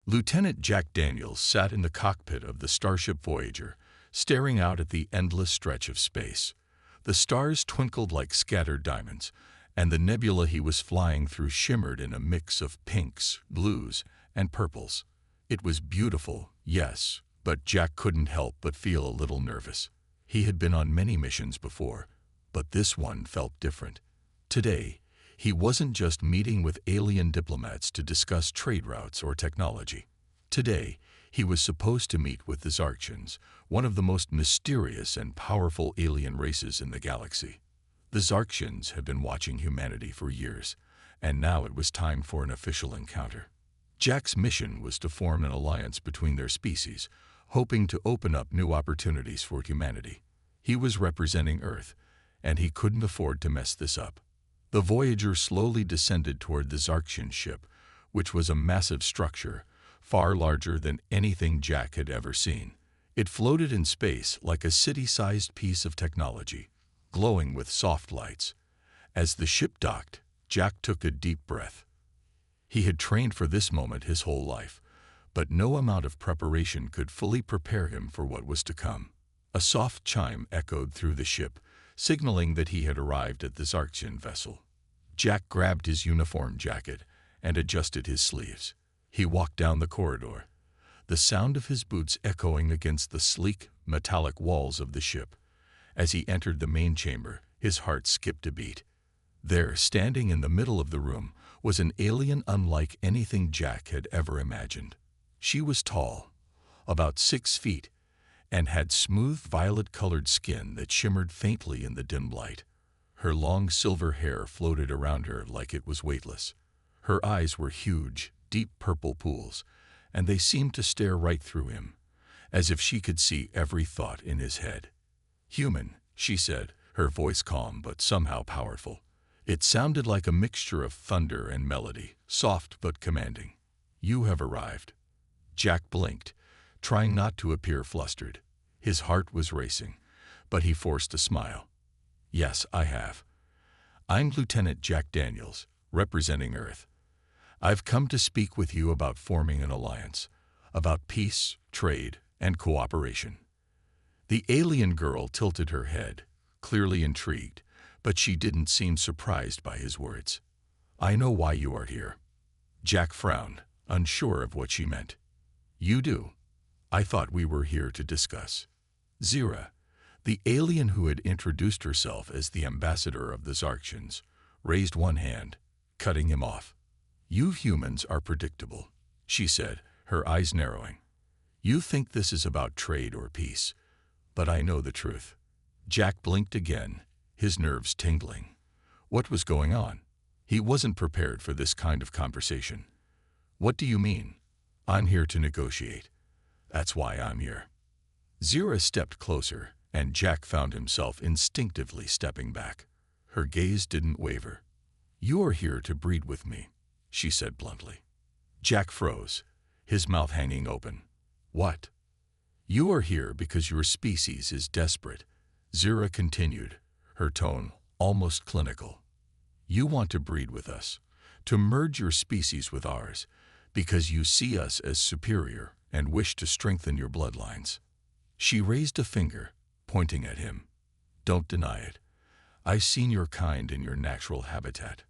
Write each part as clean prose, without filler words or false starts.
Lieutenant Jack Daniels sat in the cockpit of the Starship Voyager, staring out at the endless stretch of space. The stars twinkled like scattered diamonds, and the nebula he was flying through shimmered in a mix of pinks, blues, and purples. It was beautiful, yes, but Jack couldn't help but feel a little nervous. He had been on many missions before, but this one felt different. Today, he wasn't just meeting with alien diplomats to discuss trade routes or technology. Today, he was supposed to meet with the Zarksians, one of the most mysterious and powerful alien races in the galaxy. The Zarksians had been watching humanity for years, and now it was time for an official encounter. Jack's mission was to form an alliance between their species, hoping to open up new opportunities for humanity. He was representing Earth, and he couldn't afford to mess this up. The Voyager slowly descended toward the Zarksian ship, which was a massive structure, far larger than anything Jack had ever seen. It floated in space like a city-sized piece of technology, glowing with soft lights. As the ship docked, Jack took a deep breath. He had trained for this moment his whole life, but no amount of preparation could fully prepare him for what was to come. A soft chime echoed through the ship, signaling that he had arrived at the Zarksian vessel. Jack grabbed his uniform jacket and adjusted his sleeves. He walked down the corridor, the sound of his boots echoing against the sleek, metallic walls of the ship. As he entered the main chamber, his heart skipped a beat. There, standing in the middle of the room, was an alien unlike anything Jack had ever imagined. She was tall, about 6 feet, and had smooth violet-colored skin that shimmered faintly in the dim light. Her long silver hair floated around her like it was weightless. Her eyes were huge, deep purple pools, and they seemed to stare right through him, as if she could see every thought in his head. "Human," she said, her voice calm but somehow powerful. It sounded like a mixture of thunder and melody, soft but commanding. "You have arrived." Jack blinked, trying not to appear flustered. His heart was racing, but he forced a smile. "Yes, I have. I'm Lieutenant Jack Daniels, representing Earth. I've come to speak with you about forming an alliance, about peace, trade, and cooperation." The alien girl tilted her head, clearly intrigued, but she didn't seem surprised by his words. "I know why you are here." Jack frowned, unsure of what she meant. "You do? I thought we were here to discuss." Zira, the alien who had introduced herself as the ambassador of the Zarksians, raised one hand, cutting him off. "You humans are predictable," she said, her eyes narrowing. "You think this is about trade or peace, but I know the truth." Jack blinked again, his nerves tingling. What was going on? He wasn't prepared for this kind of conversation. "What do you mean?" "I'm here to negotiate. That's why I'm here." Zira stepped closer, and Jack found himself instinctively stepping back. Her gaze didn't waver. "You are here to breed with me," she said bluntly. Jack froze, his mouth hanging open. "What?" "You are here because your species is desperate," Zira continued, her tone almost clinical. "You want to breed with us, to merge your species with ours, because you see us as superior and wish to strengthen your bloodlines." She raised a finger, pointing at him. "Don't deny it. I've seen your kind in your natural habitat.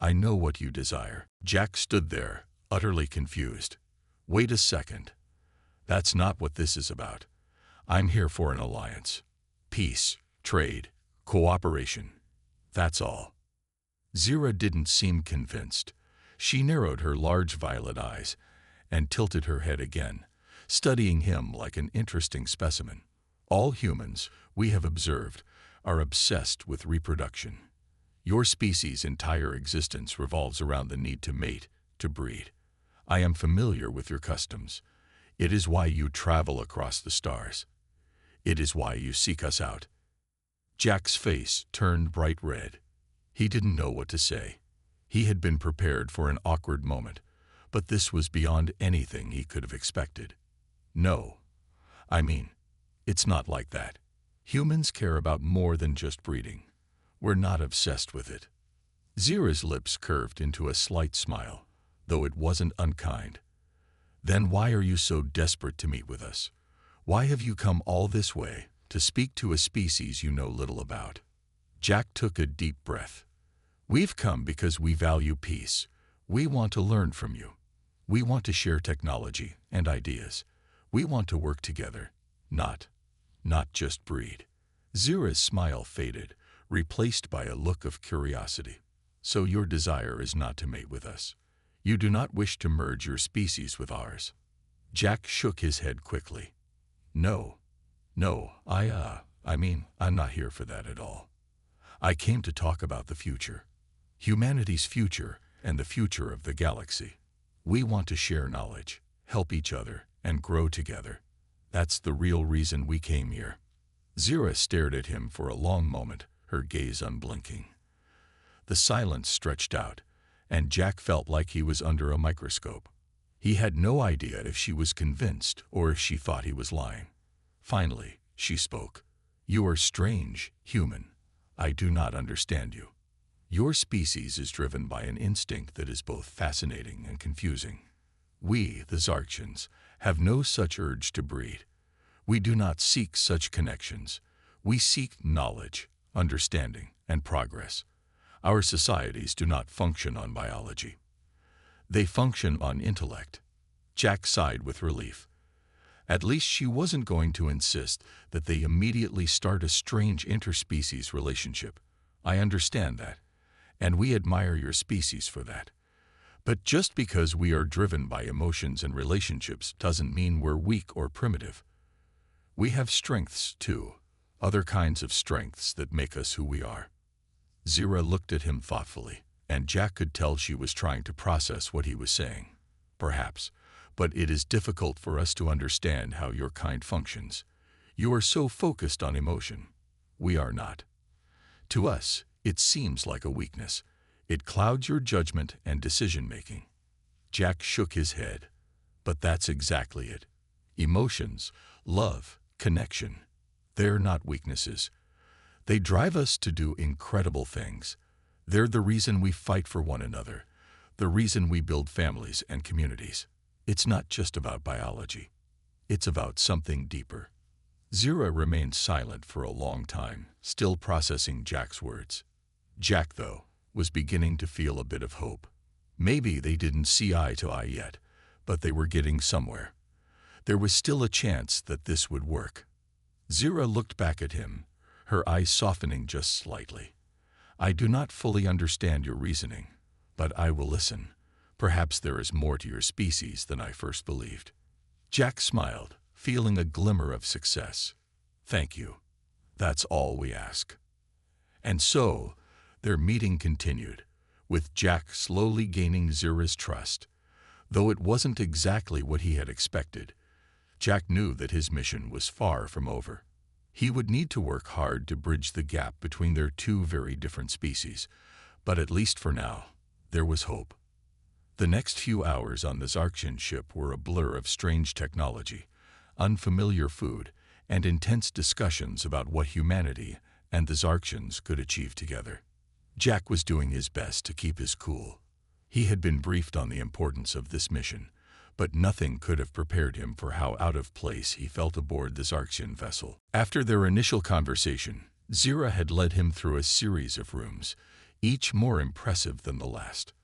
I know what you desire." Jack stood there, utterly confused. "Wait a second. That's not what this is about. I'm here for an alliance. Peace, trade, cooperation. That's all." Zira didn't seem convinced. She narrowed her large violet eyes and tilted her head again, studying him like an interesting specimen. "All humans, we have observed, are obsessed with reproduction. Your species' entire existence revolves around the need to mate, to breed. I am familiar with your customs. It is why you travel across the stars. It is why you seek us out." Jack's face turned bright red. He didn't know what to say. He had been prepared for an awkward moment, but this was beyond anything he could have expected. "No. I mean, it's not like that. Humans care about more than just breeding. We're not obsessed with it." Zira's lips curved into a slight smile, though it wasn't unkind. Then why are you so desperate to meet with us? Why have you come all this way to speak to a species you know little about? Jack took a deep breath. We've come because we value peace. We want to learn from you. We want to share technology and ideas. We want to work together, not just breed. Zira's smile faded, replaced by a look of curiosity. So your desire is not to mate with us. You do not wish to merge your species with ours. Jack shook his head quickly. No, I'm not here for that at all. I came to talk about the future. Humanity's future and the future of the galaxy. We want to share knowledge, help each other, and grow together. That's the real reason we came here. Zira stared at him for a long moment, her gaze unblinking. The silence stretched out, and Jack felt like he was under a microscope. He had no idea if she was convinced or if she thought he was lying. Finally, she spoke. You are strange, human. I do not understand you. Your species is driven by an instinct that is both fascinating and confusing. We, the Zarksians, have no such urge to breed. We do not seek such connections. We seek knowledge, understanding, and progress. Our societies do not function on biology. They function on intellect. Jack sighed with relief. At least she wasn't going to insist that they immediately start a strange interspecies relationship. I understand that, and we admire your species for that. But just because we are driven by emotions and relationships doesn't mean we're weak or primitive. We have strengths, too, other kinds of strengths that make us who we are. Zira looked at him thoughtfully, and Jack could tell she was trying to process what he was saying. Perhaps, but it is difficult for us to understand how your kind functions. You are so focused on emotion. We are not. To us, it seems like a weakness. It clouds your judgment and decision-making. Jack shook his head. But that's exactly it. Emotions, love, connection, they're not weaknesses. They drive us to do incredible things. They're the reason we fight for one another, the reason we build families and communities. It's not just about biology. It's about something deeper. Zira remained silent for a long time, still processing Jack's words. Jack, though, was beginning to feel a bit of hope. Maybe they didn't see eye to eye yet, but they were getting somewhere. There was still a chance that this would work. Zira looked back at him, her eyes softening just slightly. I do not fully understand your reasoning, but I will listen. Perhaps there is more to your species than I first believed. Jack smiled, feeling a glimmer of success. Thank you. That's all we ask. And so, their meeting continued, with Jack slowly gaining Zira's trust. Though it wasn't exactly what he had expected, Jack knew that his mission was far from over. He would need to work hard to bridge the gap between their two very different species, but at least for now, there was hope. The next few hours on the Zarksian ship were a blur of strange technology, unfamiliar food, and intense discussions about what humanity and the Zarksians could achieve together. Jack was doing his best to keep his cool. He had been briefed on the importance of this mission, but nothing could have prepared him for how out of place he felt aboard the Zarksian vessel. After their initial conversation, Zira had led him through a series of rooms, each more impressive than the last.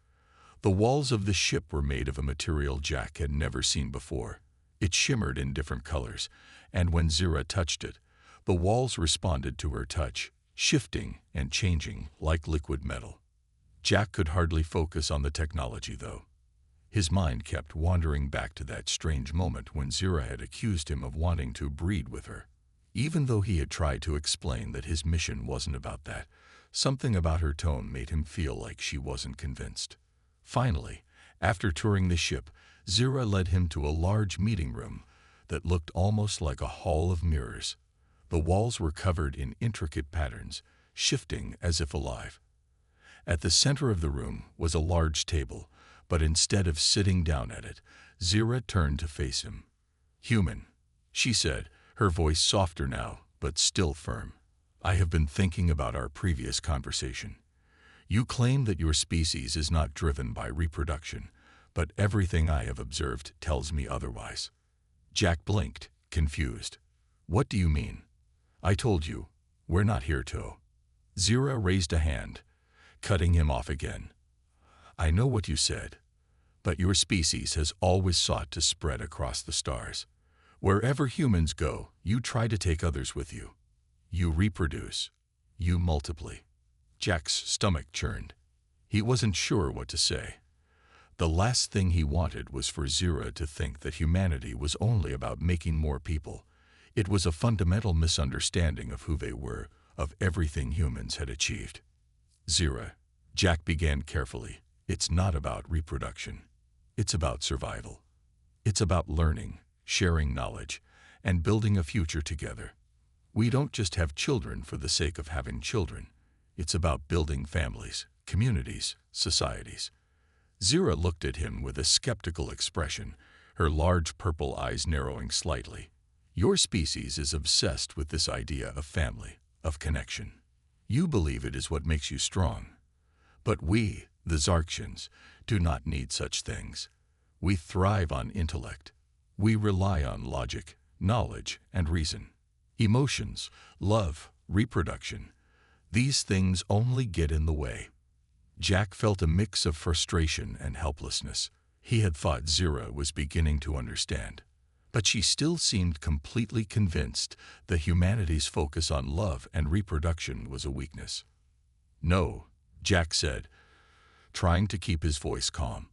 The walls of the ship were made of a material Jack had never seen before. It shimmered in different colors, and when Zira touched it, the walls responded to her touch, shifting and changing like liquid metal. Jack could hardly focus on the technology, though. His mind kept wandering back to that strange moment when Zira had accused him of wanting to breed with her. Even though he had tried to explain that his mission wasn't about that, something about her tone made him feel like she wasn't convinced. Finally, after touring the ship, Zira led him to a large meeting room that looked almost like a hall of mirrors. The walls were covered in intricate patterns, shifting as if alive. At the center of the room was a large table, but instead of sitting down at it, Zira turned to face him. "Human," she said, her voice softer now, but still firm. "I have been thinking about our previous conversation. You claim that your species is not driven by reproduction, but everything I have observed tells me otherwise. Jack blinked, confused. What do you mean? I told you, we're not here to. Zira raised a hand, cutting him off again. I know what you said, but your species has always sought to spread across the stars. Wherever humans go, you try to take others with you. You reproduce. You multiply. Jack's stomach churned. He wasn't sure what to say. The last thing he wanted was for Zira to think that humanity was only about making more people. It was a fundamental misunderstanding of who they were, of everything humans had achieved. Zira, Jack began carefully, it's not about reproduction. It's about survival. It's about learning, sharing knowledge, and building a future together. We don't just have children for the sake of having children. It's about building families, communities, societies. Zira looked at him with a skeptical expression, her large purple eyes narrowing slightly. Your species is obsessed with this idea of family, of connection. You believe it is what makes you strong. But we, the Zarksians, do not need such things. We thrive on intellect. We rely on logic, knowledge, and reason. Emotions, love, reproduction. These things only get in the way. Jack felt a mix of frustration and helplessness. He had thought Zira was beginning to understand. But she still seemed completely convinced that humanity's focus on love and reproduction was a weakness. No, Jack said, trying to keep his voice calm.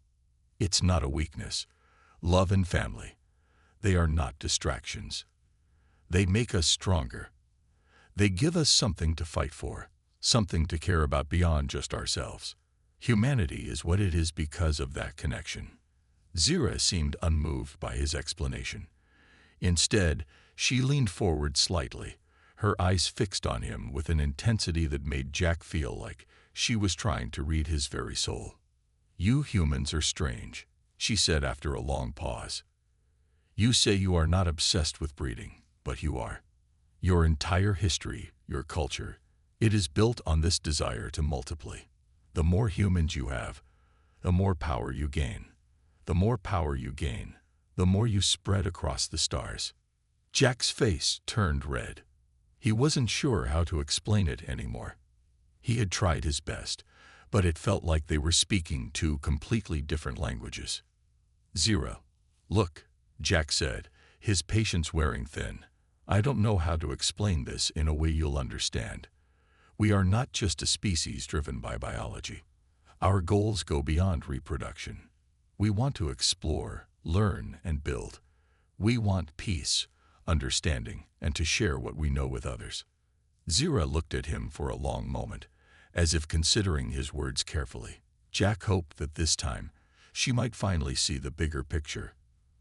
It's not a weakness. Love and family, they are not distractions. They make us stronger. They give us something to fight for, something to care about beyond just ourselves. Humanity is what it is because of that connection. Zira seemed unmoved by his explanation. Instead, she leaned forward slightly, her eyes fixed on him with an intensity that made Jack feel like she was trying to read his very soul. You humans are strange, she said after a long pause. You say you are not obsessed with breeding, but you are. Your entire history, your culture, it is built on this desire to multiply. The more humans you have, the more power you gain. The more power you gain, the more you spread across the stars. Jack's face turned red. He wasn't sure how to explain it anymore. He had tried his best, but it felt like they were speaking two completely different languages. Zira, look, Jack said, his patience wearing thin. I don't know how to explain this in a way you'll understand. We are not just a species driven by biology. Our goals go beyond reproduction. We want to explore, learn, and build. We want peace, understanding, and to share what we know with others. Zira looked at him for a long moment, as if considering his words carefully. Jack hoped that this time she might finally see the bigger picture.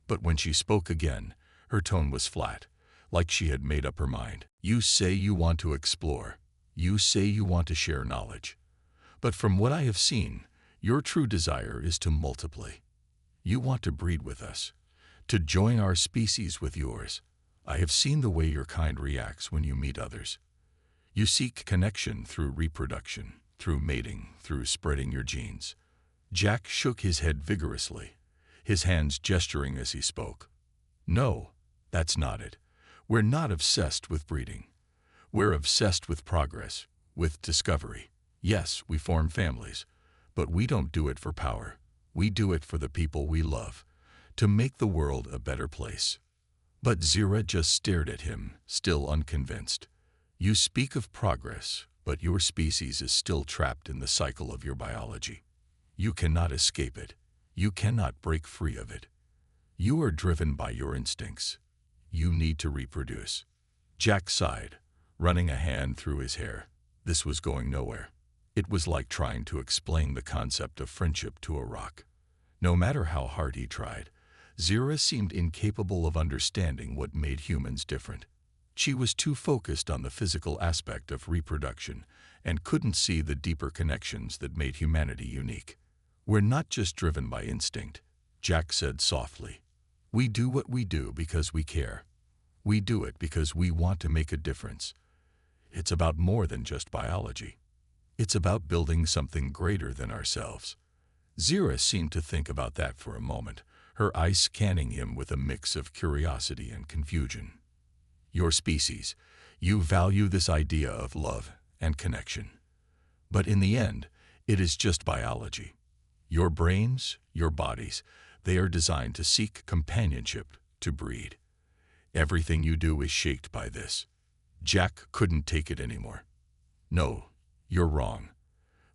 But when she spoke again, her tone was flat, like she had made up her mind. You say you want to explore. You say you want to share knowledge. But from what I have seen, your true desire is to multiply. You want to breed with us, to join our species with yours. I have seen the way your kind reacts when you meet others. You seek connection through reproduction, through mating, through spreading your genes. Jack shook his head vigorously, his hands gesturing as he spoke. No, that's not it. We're not obsessed with breeding. We're obsessed with progress, with discovery. Yes, we form families, but we don't do it for power. We do it for the people we love, to make the world a better place. But Zira just stared at him, still unconvinced. You speak of progress, but your species is still trapped in the cycle of your biology. You cannot escape it. You cannot break free of it. You are driven by your instincts. You need to reproduce. Jack sighed, running a hand through his hair. This was going nowhere. It was like trying to explain the concept of friendship to a rock. No matter how hard he tried, Zira seemed incapable of understanding what made humans different. She was too focused on the physical aspect of reproduction and couldn't see the deeper connections that made humanity unique. We're not just driven by instinct, Jack said softly. We do what we do because we care. We do it because we want to make a difference. It's about more than just biology. It's about building something greater than ourselves. Zira seemed to think about that for a moment, her eyes scanning him with a mix of curiosity and confusion. Your species, you value this idea of love and connection. But in the end, it is just biology. Your brains, your bodies, they are designed to seek companionship, to breed. Everything you do is shaped by this. Jack couldn't take it anymore. No, you're wrong.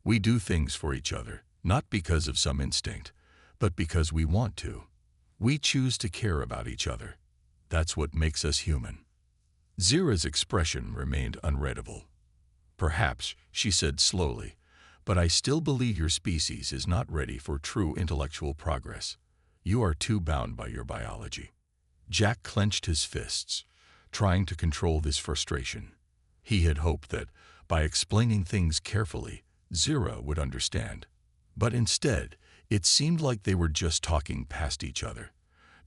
We do things for each other, not because of some instinct, but because we want to. We choose to care about each other. That's what makes us human. Zira's expression remained unreadable. Perhaps, she said slowly, but I still believe your species is not ready for true intellectual progress. You are too bound by your biology. Jack clenched his fists, trying to control this frustration. He had hoped that, by explaining things carefully, Zira would understand. But instead, it seemed like they were just talking past each other.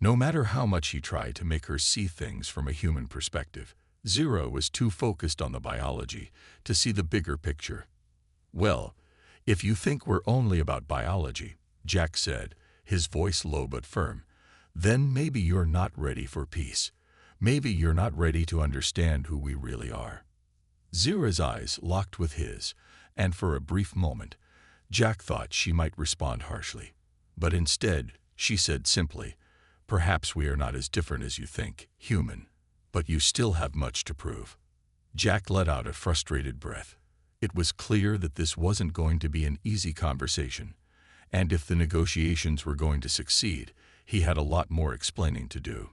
No matter how much he tried to make her see things from a human perspective, Zira was too focused on the biology to see the bigger picture. Well, if you think we're only about biology, Jack said, his voice low but firm, then maybe you're not ready for peace. Maybe you're not ready to understand who we really are. Zira's eyes locked with his, and for a brief moment, Jack thought she might respond harshly. But instead, she said simply, perhaps we are not as different as you think, human, but you still have much to prove. Jack let out a frustrated breath. It was clear that this wasn't going to be an easy conversation, and if the negotiations were going to succeed, he had a lot more explaining to do.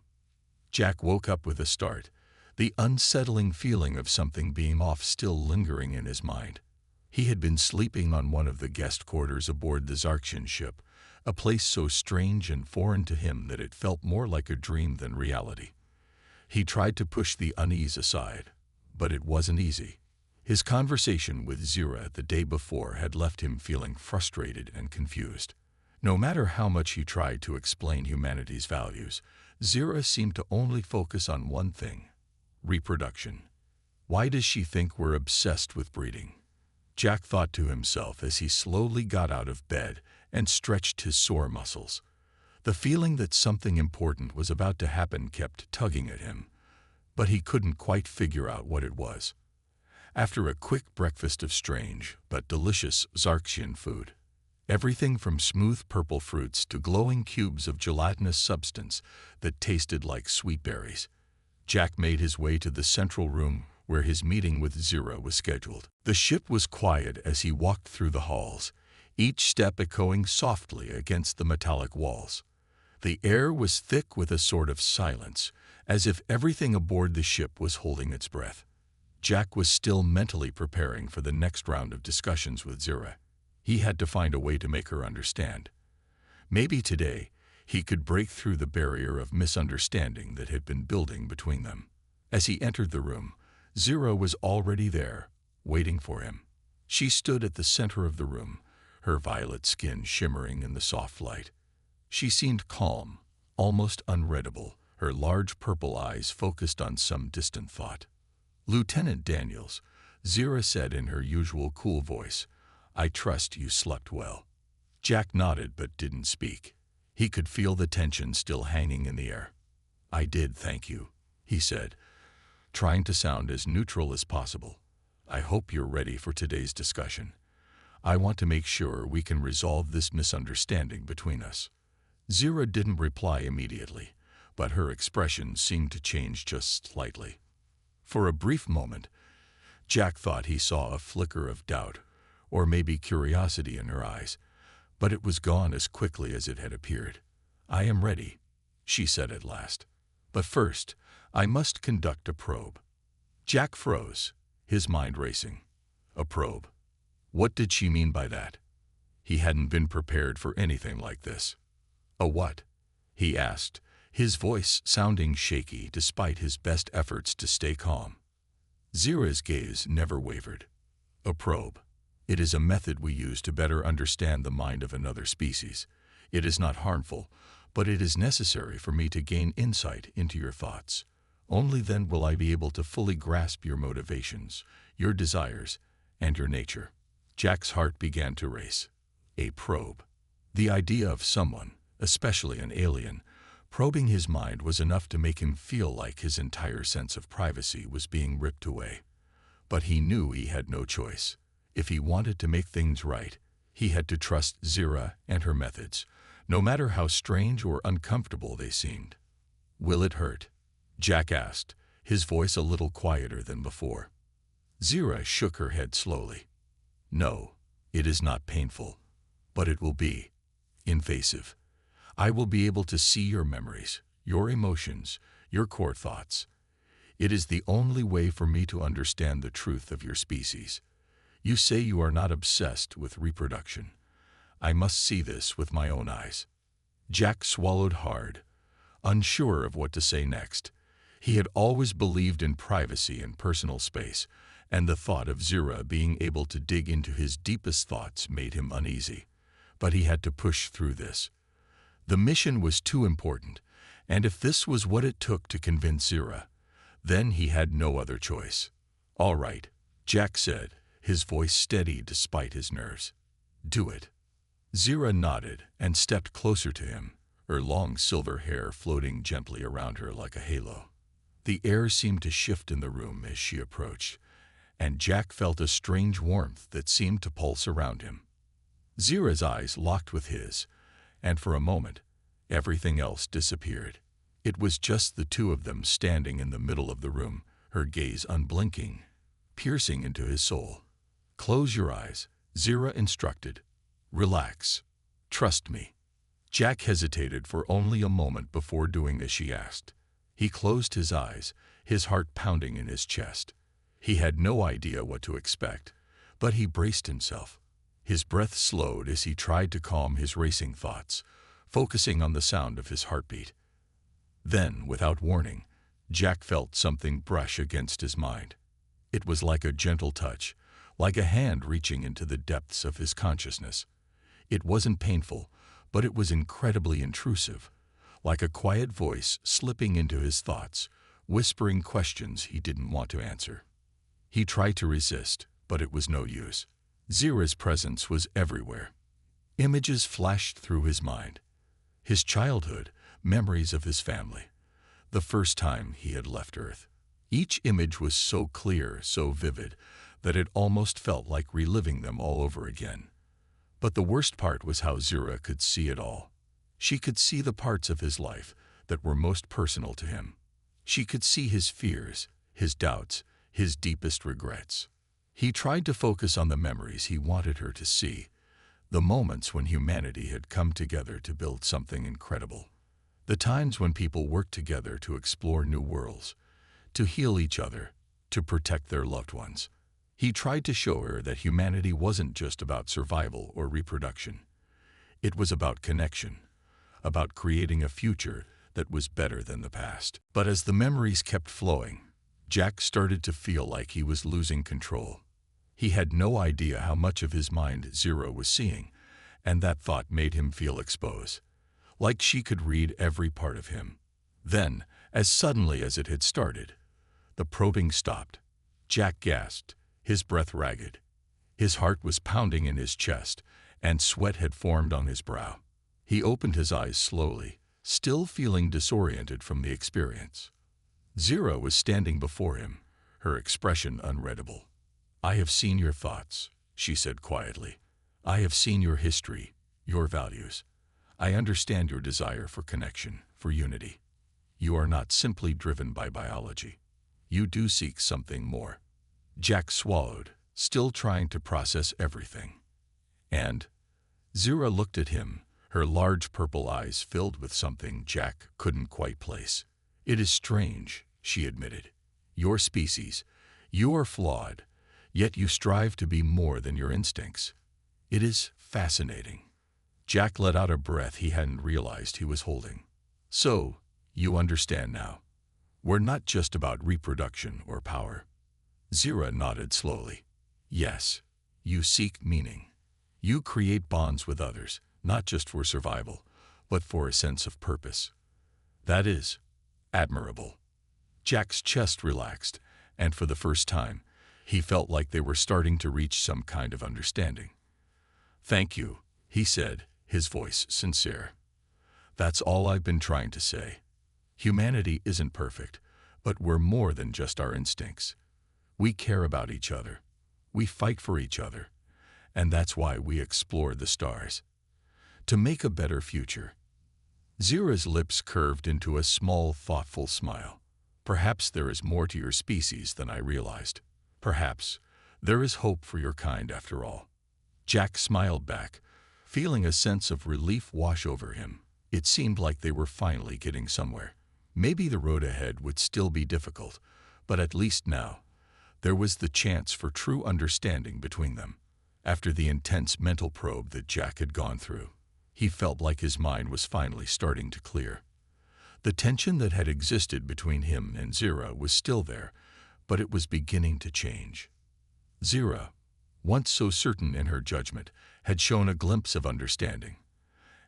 Jack woke up with a start, the unsettling feeling of something being off still lingering in his mind. He had been sleeping on one of the guest quarters aboard the Zarksian ship, a place so strange and foreign to him that it felt more like a dream than reality. He tried to push the unease aside, but it wasn't easy. His conversation with Zira the day before had left him feeling frustrated and confused. No matter how much he tried to explain humanity's values, Zira seemed to only focus on one thing: reproduction. Why does she think we're obsessed with breeding? Jack thought to himself as he slowly got out of bed and stretched his sore muscles. The feeling that something important was about to happen kept tugging at him, but he couldn't quite figure out what it was. After a quick breakfast of strange but delicious Zarksian food, everything from smooth purple fruits to glowing cubes of gelatinous substance that tasted like sweet berries, Jack made his way to the central room where his meeting with Zira was scheduled. The ship was quiet as he walked through the halls, each step echoing softly against the metallic walls. The air was thick with a sort of silence, as if everything aboard the ship was holding its breath. Jack was still mentally preparing for the next round of discussions with Zira. He had to find a way to make her understand. Maybe today, he could break through the barrier of misunderstanding that had been building between them. As he entered the room, Zira was already there, waiting for him. She stood at the center of the room, her violet skin shimmering in the soft light. She seemed calm, almost unreadable, her large purple eyes focused on some distant thought. "Lieutenant Daniels," Zira said in her usual cool voice, "I trust you slept well." Jack nodded but didn't speak. He could feel the tension still hanging in the air. "I did, thank you," he said, trying to sound as neutral as possible. "I hope you're ready for today's discussion. I want to make sure we can resolve this misunderstanding between us." Zira didn't reply immediately, but her expression seemed to change just slightly. For a brief moment, Jack thought he saw a flicker of doubt, or maybe curiosity in her eyes, but it was gone as quickly as it had appeared. "I am ready," she said at last. "But first, I must conduct a probe." Jack froze, his mind racing. A probe? What did she mean by that? He hadn't been prepared for anything like this. "A what?" he asked, his voice sounding shaky despite his best efforts to stay calm. Zira's gaze never wavered. "A probe. It is a method we use to better understand the mind of another species. It is not harmful, but it is necessary for me to gain insight into your thoughts. Only then will I be able to fully grasp your motivations, your desires, and your nature." Jack's heart began to race. A probe. The idea of someone, especially an alien, probing his mind was enough to make him feel like his entire sense of privacy was being ripped away. But he knew he had no choice. If he wanted to make things right, he had to trust Zira and her methods, no matter how strange or uncomfortable they seemed. "Will it hurt?" Jack asked, his voice a little quieter than before. Zira shook her head slowly. "No, it is not painful, but it will be invasive. I will be able to see your memories, your emotions, your core thoughts. It is the only way for me to understand the truth of your species. You say you are not obsessed with reproduction. I must see this with my own eyes." Jack swallowed hard, unsure of what to say next. He had always believed in privacy and personal space, and the thought of Zira being able to dig into his deepest thoughts made him uneasy. But he had to push through this. The mission was too important, and if this was what it took to convince Zira, then he had no other choice. "All right," Jack said, his voice steady despite his nerves. "Do it." Zira nodded and stepped closer to him, her long silver hair floating gently around her like a halo. The air seemed to shift in the room as she approached, and Jack felt a strange warmth that seemed to pulse around him. Zira's eyes locked with his, and for a moment, everything else disappeared. It was just the two of them standing in the middle of the room, her gaze unblinking, piercing into his soul. "Close your eyes," Zira instructed. "Relax. Trust me." Jack hesitated for only a moment before doing as she asked. He closed his eyes, his heart pounding in his chest. He had no idea what to expect, but he braced himself. His breath slowed as he tried to calm his racing thoughts, focusing on the sound of his heartbeat. Then, without warning, Jack felt something brush against his mind. It was like a gentle touch, like a hand reaching into the depths of his consciousness. It wasn't painful, but it was incredibly intrusive, like a quiet voice slipping into his thoughts, whispering questions he didn't want to answer. He tried to resist, but it was no use. Zira's presence was everywhere. Images flashed through his mind. His childhood, memories of his family, the first time he had left Earth. Each image was so clear, so vivid, that it almost felt like reliving them all over again. But the worst part was how Zira could see it all. She could see the parts of his life that were most personal to him. She could see his fears, his doubts, his deepest regrets. He tried to focus on the memories he wanted her to see, the moments when humanity had come together to build something incredible. The times when people worked together to explore new worlds, to heal each other, to protect their loved ones. He tried to show her that humanity wasn't just about survival or reproduction. It was about connection, about creating a future that was better than the past. But as the memories kept flowing, Jack started to feel like he was losing control. He had no idea how much of his mind Zira was seeing, and that thought made him feel exposed, like she could read every part of him. Then, as suddenly as it had started, the probing stopped. Jack gasped, his breath ragged. His heart was pounding in his chest, and sweat had formed on his brow. He opened his eyes slowly, still feeling disoriented from the experience. Zira was standing before him, her expression unreadable. "I have seen your thoughts," she said quietly. "I have seen your history, your values. I understand your desire for connection, for unity. You are not simply driven by biology. You do seek something more." Jack swallowed, still trying to process everything. And Zira looked at him, her large purple eyes filled with something Jack couldn't quite place. "It is strange," she admitted. "Your species, you are flawed, yet you strive to be more than your instincts. It is fascinating." Jack let out a breath he hadn't realized he was holding. "So, you understand now. We're not just about reproduction or power." Zira nodded slowly. "Yes, you seek meaning. You create bonds with others, not just for survival, but for a sense of purpose. That is admirable." Jack's chest relaxed, and for the first time, he felt like they were starting to reach some kind of understanding. "Thank you," he said, his voice sincere. "That's all I've been trying to say. Humanity isn't perfect, but we're more than just our instincts. We care about each other. We fight for each other. And that's why we explore the stars. To make a better future." Zira's lips curved into a small, thoughtful smile. "Perhaps there is more to your species than I realized. Perhaps there is hope for your kind after all." Jack smiled back, feeling a sense of relief wash over him. It seemed like they were finally getting somewhere. Maybe the road ahead would still be difficult, but at least now, there was the chance for true understanding between them. After the intense mental probe that Jack had gone through, he felt like his mind was finally starting to clear. The tension that had existed between him and Zira was still there, but it was beginning to change. Zira, once so certain in her judgment, had shown a glimpse of understanding,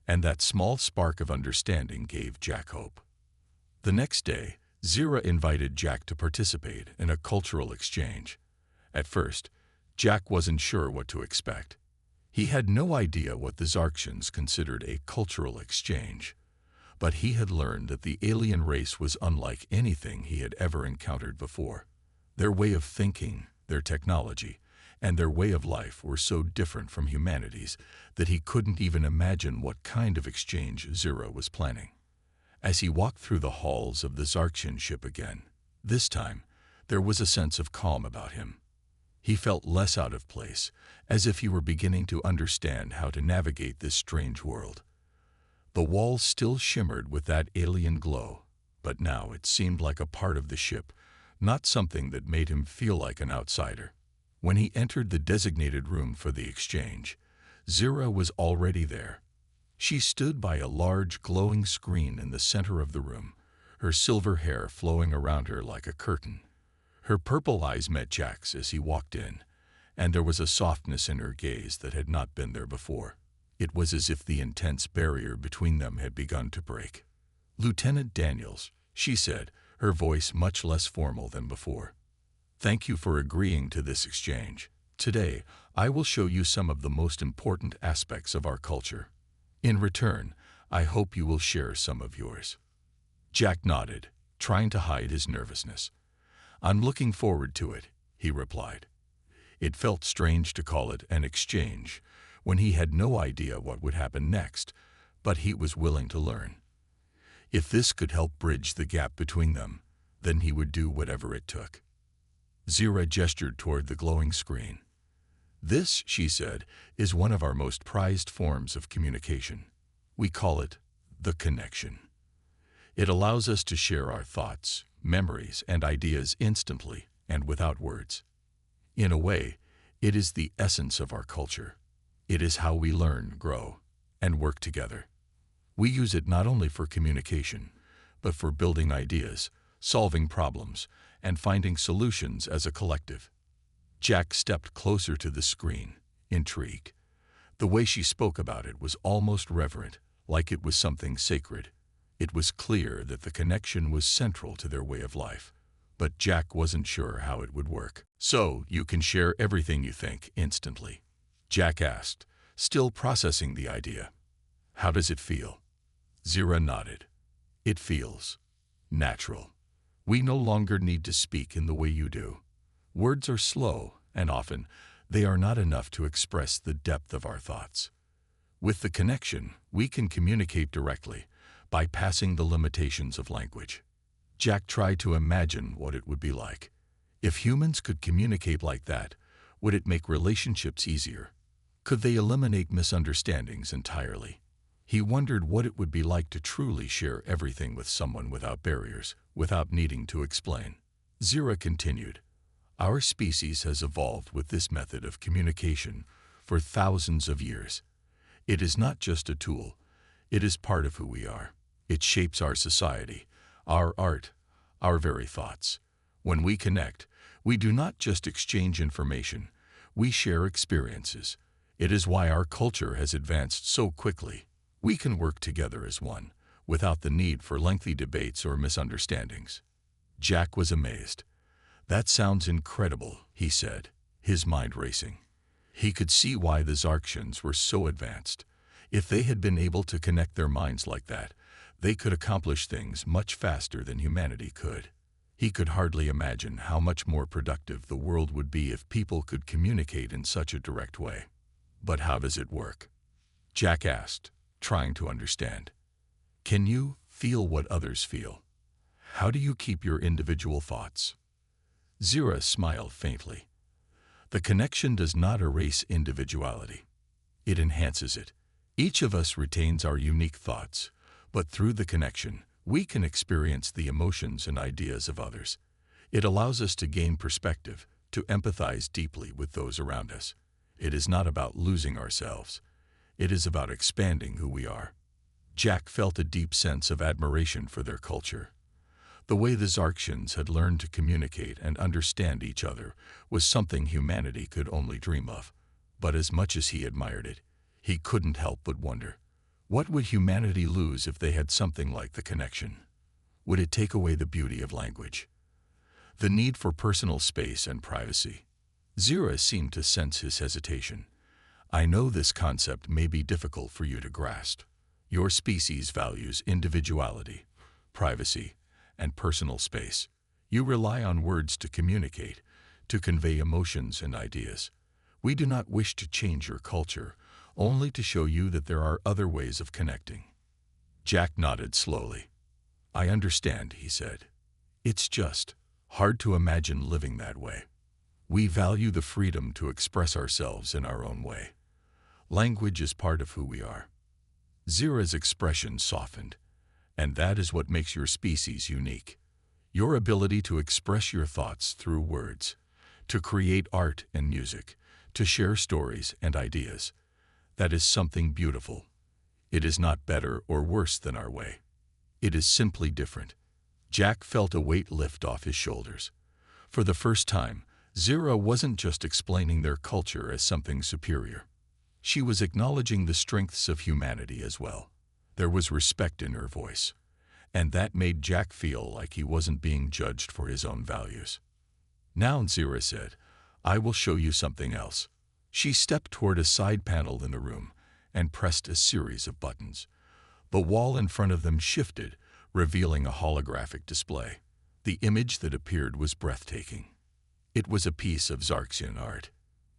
and that small spark of understanding gave Jack hope. The next day, Zira invited Jack to participate in a cultural exchange. At first, Jack wasn't sure what to expect. He had no idea what the Zarksians considered a cultural exchange, but he had learned that the alien race was unlike anything he had ever encountered before. Their way of thinking, their technology, and their way of life were so different from humanity's that he couldn't even imagine what kind of exchange Zira was planning. As he walked through the halls of the Zarksian ship again, this time there was a sense of calm about him. He felt less out of place, as if he were beginning to understand how to navigate this strange world. The walls still shimmered with that alien glow, but now it seemed like a part of the ship, not something that made him feel like an outsider. When he entered the designated room for the exchange, Zira was already there. She stood by a large glowing screen in the center of the room, her silver hair flowing around her like a curtain. Her purple eyes met Jack's as he walked in, and there was a softness in her gaze that had not been there before. It was as if the intense barrier between them had begun to break. "Lieutenant Daniels," she said, her voice much less formal than before. "Thank you for agreeing to this exchange. Today, I will show you some of the most important aspects of our culture. In return, I hope you will share some of yours." Jack nodded, trying to hide his nervousness. "I'm looking forward to it," he replied. It felt strange to call it an exchange when he had no idea what would happen next, but he was willing to learn. If this could help bridge the gap between them, then he would do whatever it took. Zira gestured toward the glowing screen. "This," she said, "is one of our most prized forms of communication. We call it the connection. It allows us to share our thoughts, memories, and ideas instantly and without words. In a way, it is the essence of our culture. It is how we learn, grow, and work together. We use it not only for communication, but for building ideas, solving problems, and finding solutions as a collective." Jack stepped closer to the screen, intrigued. The way she spoke about it was almost reverent, like it was something sacred. It was clear that the connection was central to their way of life, but Jack wasn't sure how it would work. "So, you can share everything you think instantly?" Jack asked, still processing the idea. "How does it feel?" Zira nodded. "It feels natural. We no longer need to speak in the way you do. Words are slow, and often they are not enough to express the depth of our thoughts. With the connection, we can communicate directly, bypassing the limitations of language." Jack tried to imagine what it would be like. If humans could communicate like that, would it make relationships easier? Could they eliminate misunderstandings entirely? He wondered what it would be like to truly share everything with someone without barriers, without needing to explain. Zira continued, "Our species has evolved with this method of communication for thousands of years. It is not just a tool, it is part of who we are. It shapes our society, our art, our very thoughts. When we connect, we do not just exchange information, we share experiences. It is why our culture has advanced so quickly. We can work together as one, without the need for lengthy debates or misunderstandings." Jack was amazed. "That sounds incredible," he said, his mind racing. He could see why the Zarksians were so advanced. If they had been able to connect their minds like that, they could accomplish things much faster than humanity could. He could hardly imagine how much more productive the world would be if people could communicate in such a direct way. But how does it work? Jack asked, trying to understand. Can you feel what others feel? How do you keep your individual thoughts? Zira smiled faintly. The connection does not erase individuality. It enhances it. Each of us retains our unique thoughts, but through the connection, we can experience the emotions and ideas of others. It allows us to gain perspective, to empathize deeply with those around us. It is not about losing ourselves. It is about expanding who we are. Jack felt a deep sense of admiration for their culture. The way the Zarksians had learned to communicate and understand each other was something humanity could only dream of. But as much as he admired it, he couldn't help but wonder, what would humanity lose if they had something like the connection? Would it take away the beauty of language? The need for personal space and privacy? Zira seemed to sense his hesitation. I know this concept may be difficult for you to grasp. Your species values individuality, privacy, and personal space. You rely on words to communicate, to convey emotions and ideas. We do not wish to change your culture, only to show you that there are other ways of connecting. Jack nodded slowly. I understand, he said. It's just hard to imagine living that way. We value the freedom to express ourselves in our own way. Language is part of who we are. Zira's expression softened. And that is what makes your species unique. Your ability to express your thoughts through words, to create art and music, to share stories and ideas. That is something beautiful. It is not better or worse than our way. It is simply different. Jack felt a weight lift off his shoulders. For the first time, Zira wasn't just explaining their culture as something superior. She was acknowledging the strengths of humanity as well. There was respect in her voice, and that made Jack feel like he wasn't being judged for his own values. Now, Zira said, I will show you something else. She stepped toward a side panel in the room and pressed a series of buttons. The wall in front of them shifted, revealing a holographic display. The image that appeared was breathtaking. It was a piece of Zarksian art.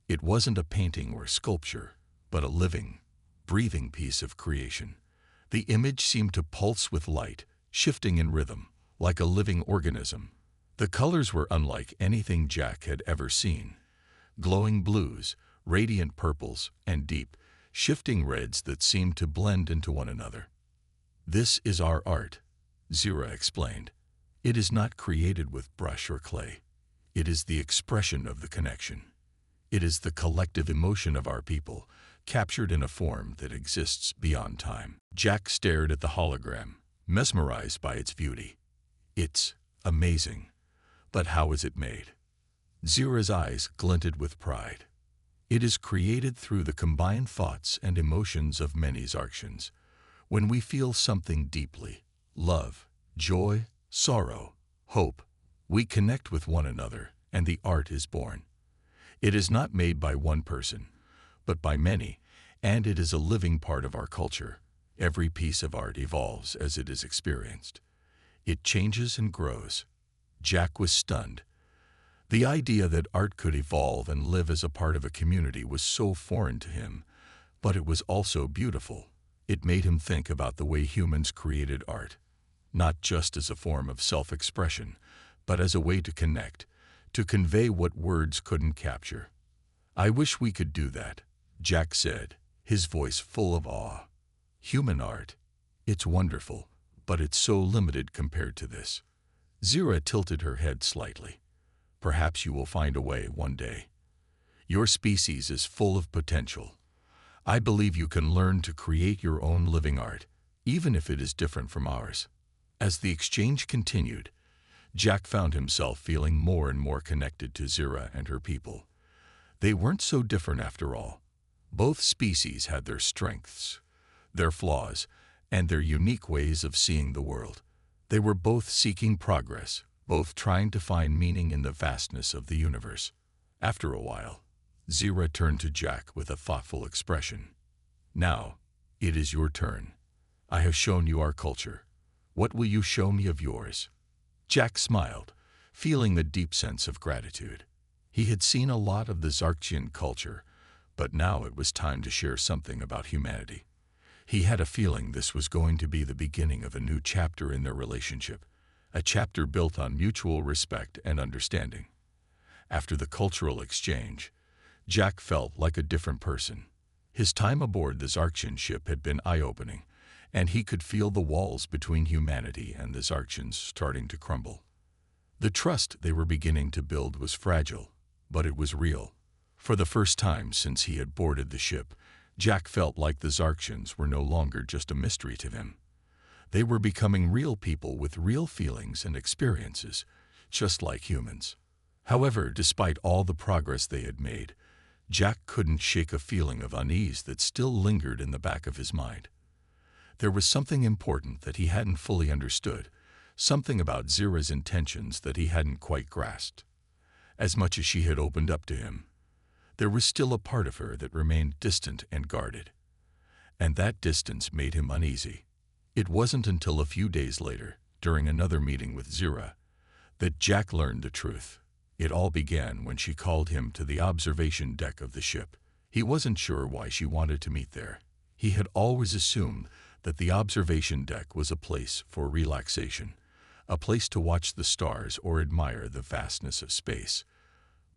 It wasn't a painting or sculpture, but a living, breathing piece of creation. The image seemed to pulse with light, shifting in rhythm, like a living organism. The colors were unlike anything Jack had ever seen. Glowing blues, radiant purples, and deep, shifting reds that seemed to blend into one another. This is our art, Zira explained. It is not created with brush or clay. It is the expression of the connection. It is the collective emotion of our people, captured in a form that exists beyond time. Jack stared at the hologram, mesmerized by its beauty. It's amazing. But how is it made? Zira's eyes glinted with pride. It is created through the combined thoughts and emotions of many Zarksians. When we feel something deeply, love, joy, sorrow, hope, we connect with one another, and the art is born. It is not made by one person, but by many, and it is a living part of our culture. Every piece of art evolves as it is experienced. It changes and grows. Jack was stunned. The idea that art could evolve and live as a part of a community was so foreign to him, but it was also beautiful. It made him think about the way humans created art, not just as a form of self-expression, but as a way to connect, to convey what words couldn't capture. I wish we could do that, Jack said, his voice full of awe. Human art, it's wonderful, but it's so limited compared to this. Zira tilted her head slightly. Perhaps you will find a way one day. Your species is full of potential. I believe you can learn to create your own living art, even if it is different from ours. As the exchange continued, Jack found himself feeling more and more connected to Zira and her people. They weren't so different after all. Both species had their strengths, their flaws, and their unique ways of seeing the world. They were both seeking progress, both trying to find meaning in the vastness of the universe. After a while, Zira turned to Jack with a thoughtful expression. Now, It is your turn. I have shown you our culture. What will you show me of yours? Jack smiled, feeling a deep sense of gratitude. He had seen a lot of the Zarkian culture, but now it was time to share something about humanity. He had a feeling this was going to be the beginning of a new chapter in their relationship, a chapter built on mutual respect and understanding. After the cultural exchange, Jack felt like a different person. His time aboard the Zarkian ship had been eye-opening, and he could feel the walls between humanity and the Zarkians starting to crumble. The trust they were beginning to build was fragile, but it was real. For the first time since he had boarded the ship, Jack felt like the Zarkians were no longer just a mystery to him. They were becoming real people with real feelings and experiences, just like humans. However, despite all the progress they had made, Jack couldn't shake a feeling of unease that still lingered in the back of his mind. There was something important that he hadn't fully understood, something about Zira's intentions that he hadn't quite grasped. As much as she had opened up to him, there was still a part of her that remained distant and guarded. And that distance made him uneasy. It wasn't until a few days later, during another meeting with Zira, that Jack learned the truth. It all began when she called him to the observation deck of the ship. He wasn't sure why she wanted to meet there. He had always assumed that the observation deck was a place for relaxation, a place to watch the stars or admire the vastness of space.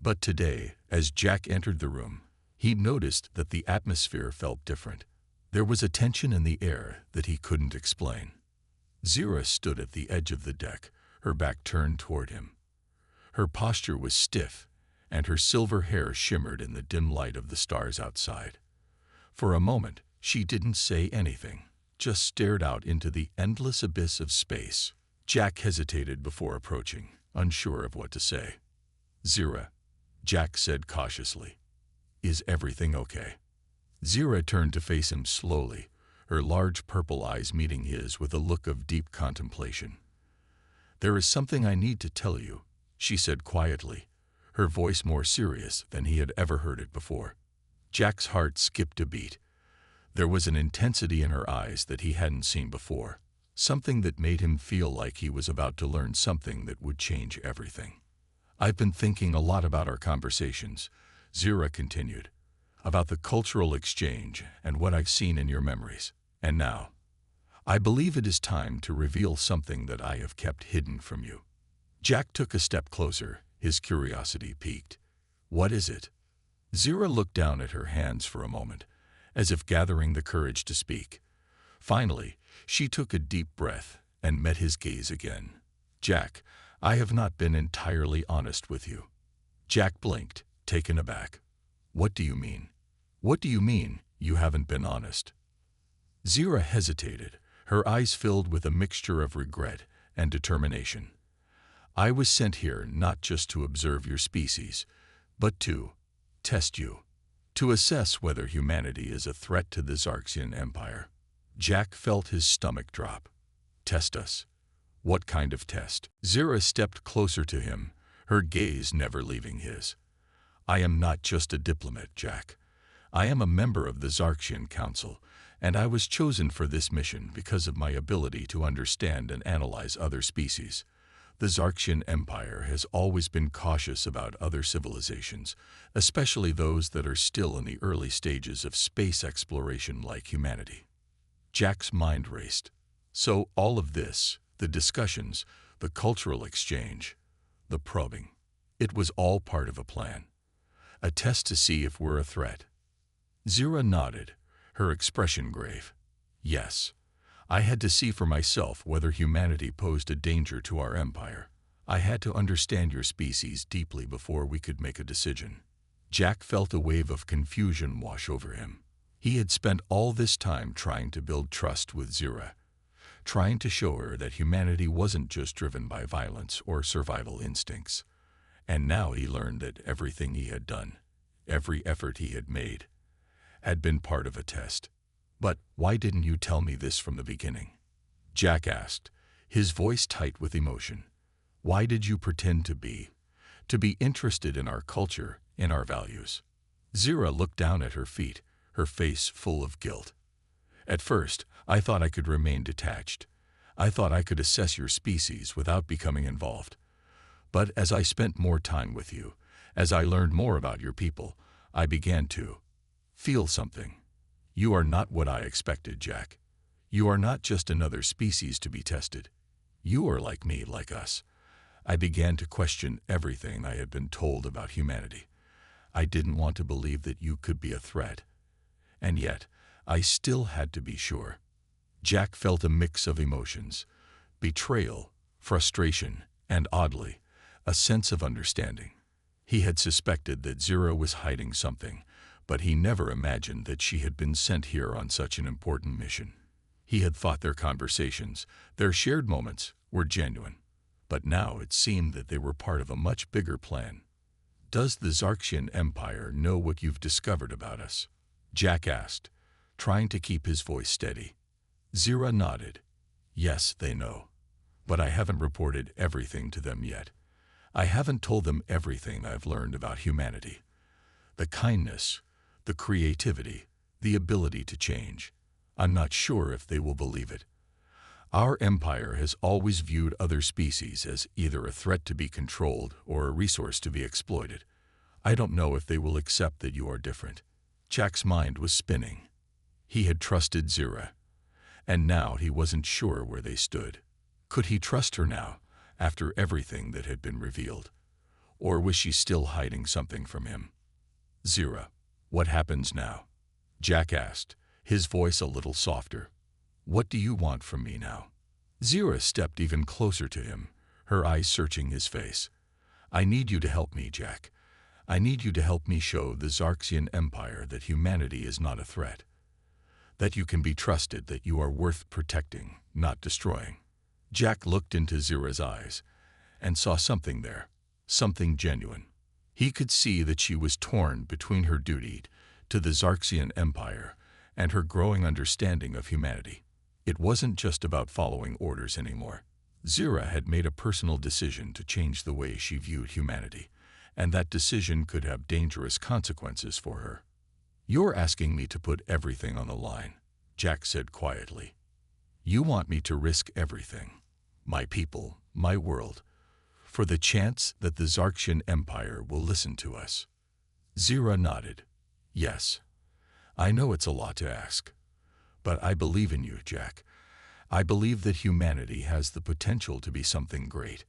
But today, as Jack entered the room, he noticed that the atmosphere felt different. There was a tension in the air that he couldn't explain. Zira stood at the edge of the deck, her back turned toward him. Her posture was stiff, and her silver hair shimmered in the dim light of the stars outside. For a moment, she didn't say anything, just stared out into the endless abyss of space. Jack hesitated before approaching, unsure of what to say. "Zira," Jack said cautiously, "is everything okay?" Zira turned to face him slowly, her large purple eyes meeting his with a look of deep contemplation. "There is something I need to tell you," she said quietly, her voice more serious than he had ever heard it before. Jack's heart skipped a beat. There was an intensity in her eyes that he hadn't seen before, something that made him feel like he was about to learn something that would change everything. "I've been thinking a lot about our conversations," Zira continued, "about the cultural exchange and what I've seen in your memories. And now, I believe it is time to reveal something that I have kept hidden from you." Jack took a step closer, his curiosity piqued. "What is it?" Zira looked down at her hands for a moment, as if gathering the courage to speak. Finally, she took a deep breath and met his gaze again. "Jack, I have not been entirely honest with you." Jack blinked, taken aback. "What do you mean? What do you mean, you haven't been honest?" Zira hesitated, her eyes filled with a mixture of regret and determination. "I was sent here not just to observe your species, but to test you, to assess whether humanity is a threat to the Zarkian Empire." Jack felt his stomach drop. "Test us? What kind of test?" Zira stepped closer to him, her gaze never leaving his. "I am not just a diplomat, Jack. I am a member of the Zarkian Council, and I was chosen for this mission because of my ability to understand and analyze other species. The Zarkian Empire has always been cautious about other civilizations, especially those that are still in the early stages of space exploration like humanity." Jack's mind raced. So all of this, the discussions, the cultural exchange, the probing, it was all part of a plan. A test to see if we're a threat. Zira nodded, her expression grave. "Yes. I had to see for myself whether humanity posed a danger to our empire. I had to understand your species deeply before we could make a decision." Jack felt a wave of confusion wash over him. He had spent all this time trying to build trust with Zira, trying to show her that humanity wasn't just driven by violence or survival instincts. And now he learned that everything he had done, every effort he had made, had been part of a test. "But why didn't you tell me this from the beginning?" Jack asked, his voice tight with emotion. "Why did you pretend to be interested in our culture, in our values?" Zira looked down at her feet, her face full of guilt. At first, I thought I could remain detached. I thought I could assess your species without becoming involved. But as I spent more time with you, as I learned more about your people, I began to feel something. You are not what I expected, Jack. You are not just another species to be tested. You are like me, like us. I began to question everything I had been told about humanity. I didn't want to believe that you could be a threat. And yet, I still had to be sure. Jack felt a mix of emotions: betrayal, frustration, and oddly, a sense of understanding. He had suspected that Zira was hiding something, but he never imagined that she had been sent here on such an important mission. He had thought their conversations, their shared moments, were genuine. But now it seemed that they were part of a much bigger plan. "Does the Zarxian Empire know what you've discovered about us?" Jack asked, trying to keep his voice steady. Zira nodded. "Yes, they know. But I haven't reported everything to them yet. I haven't told them everything I've learned about humanity. The kindness, the creativity, the ability to change. I'm not sure if they will believe it. Our empire has always viewed other species as either a threat to be controlled or a resource to be exploited. I don't know if they will accept that you are different." Jack's mind was spinning. He had trusted Zira, and now he wasn't sure where they stood. Could he trust her now, after everything that had been revealed? Or was she still hiding something from him? "Zira, what happens now?" Jack asked, his voice a little softer. "What do you want from me now?" Zira stepped even closer to him, her eyes searching his face. "I need you to help me, Jack. I need you to help me show the Zarxian Empire that humanity is not a threat. That you can be trusted, that you are worth protecting, not destroying." Jack looked into Zira's eyes and saw something there, something genuine. He could see that she was torn between her duty to the Zarxian Empire and her growing understanding of humanity. It wasn't just about following orders anymore. Zira had made a personal decision to change the way she viewed humanity, and that decision could have dangerous consequences for her. "You're asking me to put everything on the line," Jack said quietly. "You want me to risk everything, my people, my world, for the chance that the Zarxian Empire will listen to us." Zira nodded. "Yes. I know it's a lot to ask. But I believe in you, Jack. I believe that humanity has the potential to be something great.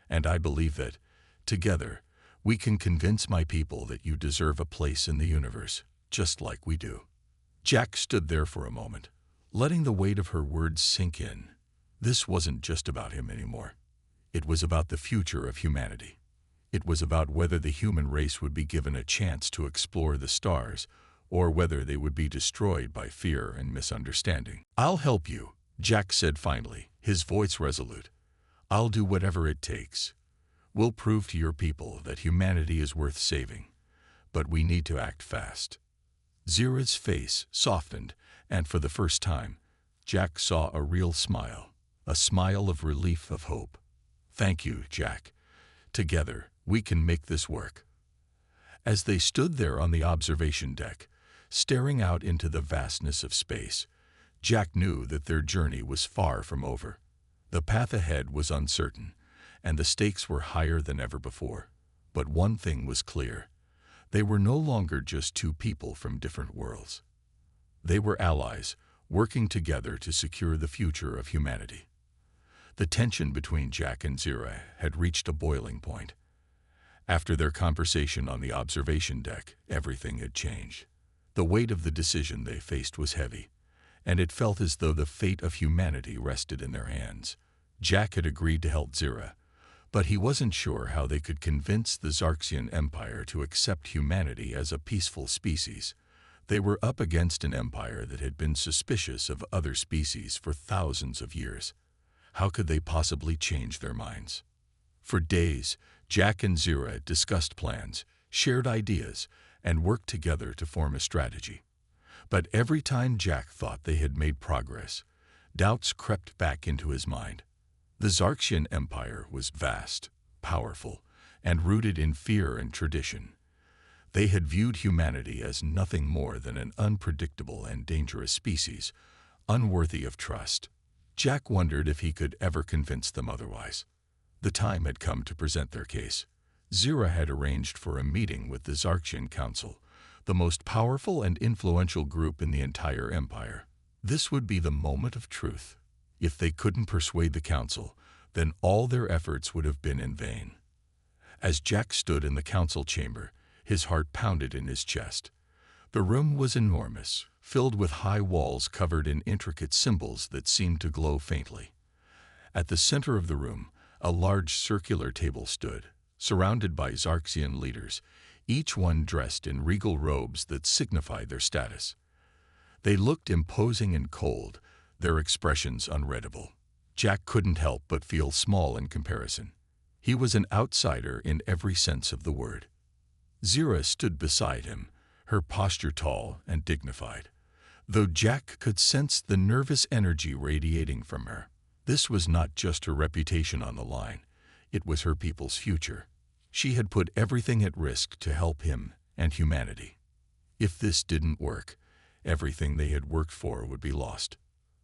And I believe that, together, we can convince my people that you deserve a place in the universe, just like we do." Jack stood there for a moment, letting the weight of her words sink in. This wasn't just about him anymore. It was about the future of humanity. It was about whether the human race would be given a chance to explore the stars, or whether they would be destroyed by fear and misunderstanding. "I'll help you," Jack said finally, his voice resolute. "I'll do whatever it takes. We'll prove to your people that humanity is worth saving, but we need to act fast." Zira's face softened, and for the first time, Jack saw a real smile, a smile of relief, of hope. "Thank you, Jack. Together, we can make this work." As they stood there on the observation deck, staring out into the vastness of space, Jack knew that their journey was far from over. The path ahead was uncertain, and the stakes were higher than ever before. But one thing was clear: they were no longer just two people from different worlds. They were allies, working together to secure the future of humanity. The tension between Jack and Zira had reached a boiling point. After their conversation on the observation deck, everything had changed. The weight of the decision they faced was heavy, and it felt as though the fate of humanity rested in their hands. Jack had agreed to help Zira, but he wasn't sure how they could convince the Zarxian Empire to accept humanity as a peaceful species. They were up against an empire that had been suspicious of other species for thousands of years. How could they possibly change their minds? For days, Jack and Zira discussed plans, shared ideas, and worked together to form a strategy. But every time Jack thought they had made progress, doubts crept back into his mind. The Zarxian Empire was vast, powerful, and rooted in fear and tradition. They had viewed humanity as nothing more than an unpredictable and dangerous species, unworthy of trust. Jack wondered if he could ever convince them otherwise. The time had come to present their case. Zira had arranged for a meeting with the Zarkshian Council, the most powerful and influential group in the entire empire. This would be the moment of truth. If they couldn't persuade the council, then all their efforts would have been in vain. As Jack stood in the council chamber, his heart pounded in his chest. The room was enormous, filled with high walls covered in intricate symbols that seemed to glow faintly. At the center of the room, a large circular table stood, surrounded by Zarksian leaders, each one dressed in regal robes that signified their status. They looked imposing and cold, their expressions unreadable. Jack couldn't help but feel small in comparison. He was an outsider in every sense of the word. Zira stood beside him, her posture tall and dignified, though Jack could sense the nervous energy radiating from her. This was not just her reputation on the line, it was her people's future. She had put everything at risk to help him and humanity. If this didn't work, everything they had worked for would be lost.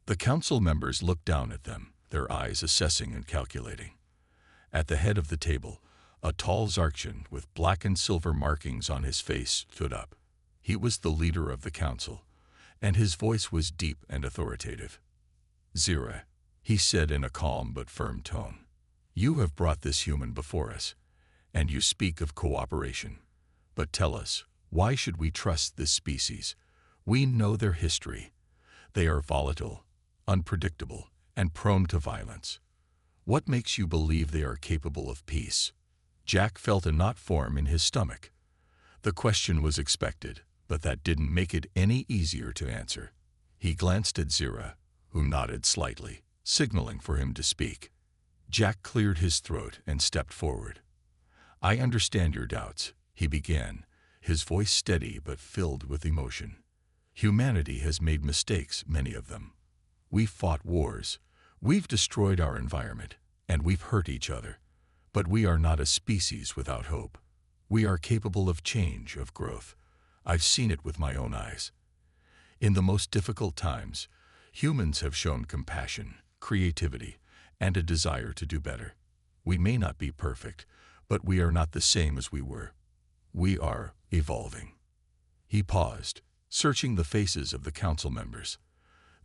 The council members looked down at them, their eyes assessing and calculating. At the head of the table, a tall Zarkshian with black and silver markings on his face stood up. He was the leader of the council, and his voice was deep and authoritative. "Zira," he said in a calm but firm tone, "you have brought this human before us, and you speak of cooperation. But tell us, why should we trust this species? We know their history. They are volatile, unpredictable, and prone to violence. What makes you believe they are capable of peace?" Jack felt a knot form in his stomach. The question was expected, but that didn't make it any easier to answer. He glanced at Zira, who nodded slightly, signaling for him to speak. Jack cleared his throat and stepped forward. "I understand your doubts," he began, his voice steady but filled with emotion. "Humanity has made mistakes, many of them. We've fought wars, we've destroyed our environment, and we've hurt each other. But we are not a species without hope. We are capable of change, of growth. I've seen it with my own eyes. In the most difficult times, humans have shown compassion, creativity, and a desire to do better. We may not be perfect, but we are not the same as we were. We are evolving." He paused, searching the faces of the council members.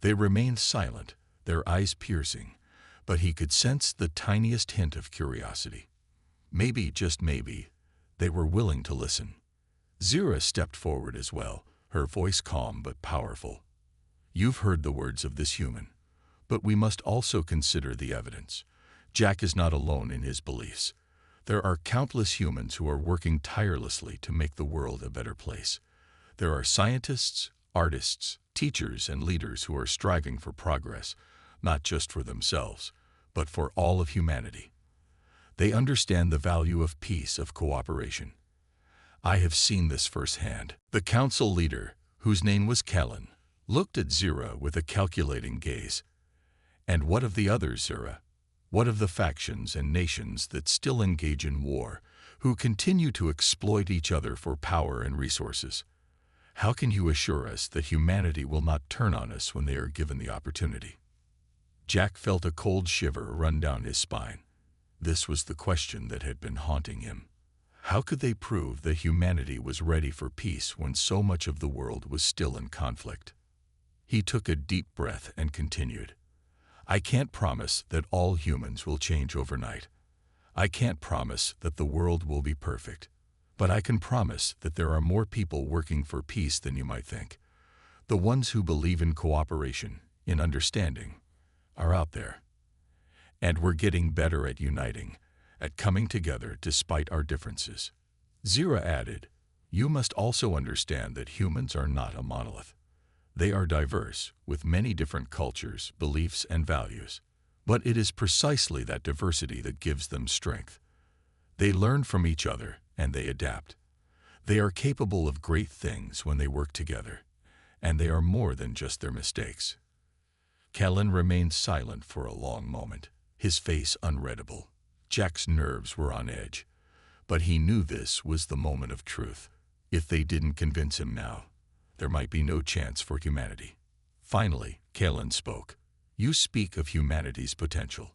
They remained silent, their eyes piercing, but he could sense the tiniest hint of curiosity. Maybe, just maybe, they were willing to listen. Zira stepped forward as well, her voice calm but powerful. "You've heard the words of this human, but we must also consider the evidence. Jack is not alone in his beliefs. There are countless humans who are working tirelessly to make the world a better place. There are scientists, artists, teachers, and leaders who are striving for progress, not just for themselves, but for all of humanity. They understand the value of peace, of cooperation. I have seen this firsthand." The council leader, whose name was Kellen, looked at Zira with a calculating gaze. "And what of the others, Zira? What of the factions and nations that still engage in war, who continue to exploit each other for power and resources? How can you assure us that humanity will not turn on us when they are given the opportunity?" Jack felt a cold shiver run down his spine. This was the question that had been haunting him. How could they prove that humanity was ready for peace when so much of the world was still in conflict? He took a deep breath and continued. "I can't promise that all humans will change overnight. I can't promise that the world will be perfect. But I can promise that there are more people working for peace than you might think. The ones who believe in cooperation, in understanding, are out there. And we're getting better at uniting, at coming together despite our differences." Zira added, "You must also understand that humans are not a monolith. They are diverse, with many different cultures, beliefs, and values. But it is precisely that diversity that gives them strength. They learn from each other, and they adapt. They are capable of great things when they work together, and they are more than just their mistakes." Kellen remained silent for a long moment, his face unreadable. Jack's nerves were on edge, but he knew this was the moment of truth. If they didn't convince him now, there might be no chance for humanity. Finally, Kalen spoke. You speak of humanity's potential,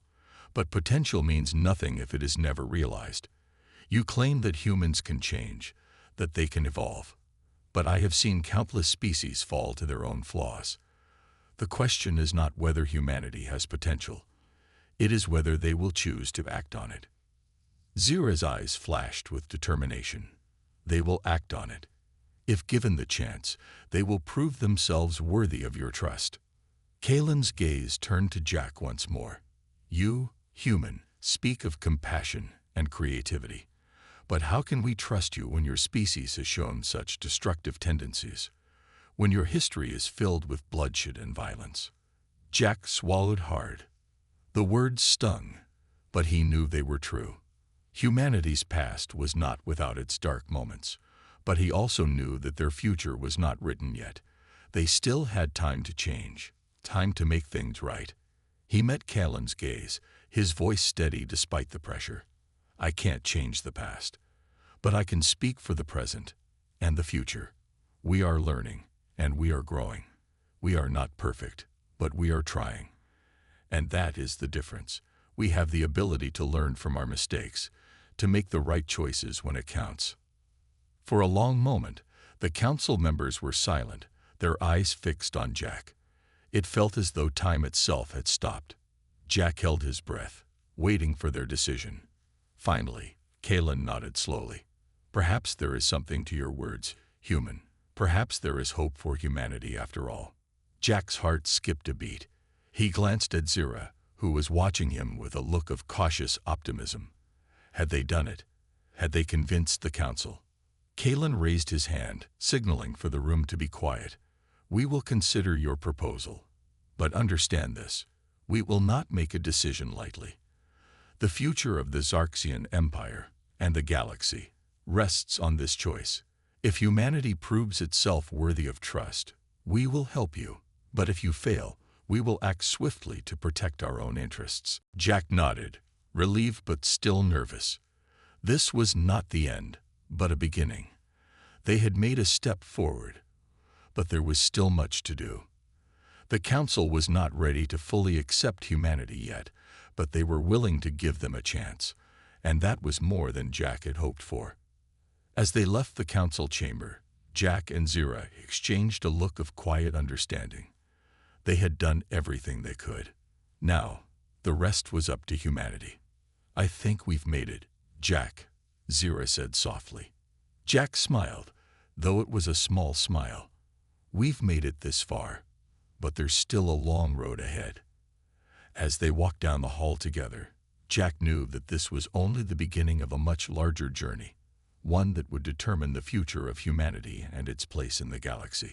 but potential means nothing if it is never realized. You claim that humans can change, that they can evolve. But I have seen countless species fall to their own flaws. The question is not whether humanity has potential. It is whether they will choose to act on it. Zira's eyes flashed with determination. They will act on it. If given the chance, they will prove themselves worthy of your trust. Kalen's gaze turned to Jack once more. You, human, speak of compassion and creativity. But how can we trust you when your species has shown such destructive tendencies? When your history is filled with bloodshed and violence? Jack swallowed hard. The words stung, but he knew they were true. Humanity's past was not without its dark moments, but he also knew that their future was not written yet. They still had time to change, time to make things right. He met Kalen's gaze, his voice steady despite the pressure. I can't change the past, but I can speak for the present and the future. We are learning, and we are growing. We are not perfect, but we are trying. And that is the difference. We have the ability to learn from our mistakes, to make the right choices when it counts. For a long moment, the council members were silent, their eyes fixed on Jack. It felt as though time itself had stopped. Jack held his breath, waiting for their decision. Finally, Kalen nodded slowly. Perhaps there is something to your words, human. Perhaps there is hope for humanity after all. Jack's heart skipped a beat. He glanced at Zira, who was watching him with a look of cautious optimism. Had they done it? Had they convinced the council? Kalen raised his hand, signaling for the room to be quiet. We will consider your proposal. But understand this, we will not make a decision lightly. The future of the Zarxian Empire and the galaxy rests on this choice. If humanity proves itself worthy of trust, we will help you. But if you fail, we will act swiftly to protect our own interests. Jack nodded, relieved but still nervous. This was not the end, but a beginning. They had made a step forward, but there was still much to do. The council was not ready to fully accept humanity yet, but they were willing to give them a chance, and that was more than Jack had hoped for. As they left the council chamber, Jack and Zira exchanged a look of quiet understanding. They had done everything they could. Now, the rest was up to humanity. I think we've made it, Jack, Zira said softly. Jack smiled, though it was a small smile. We've made it this far, but there's still a long road ahead. As they walked down the hall together, Jack knew that this was only the beginning of a much larger journey, one that would determine the future of humanity and its place in the galaxy.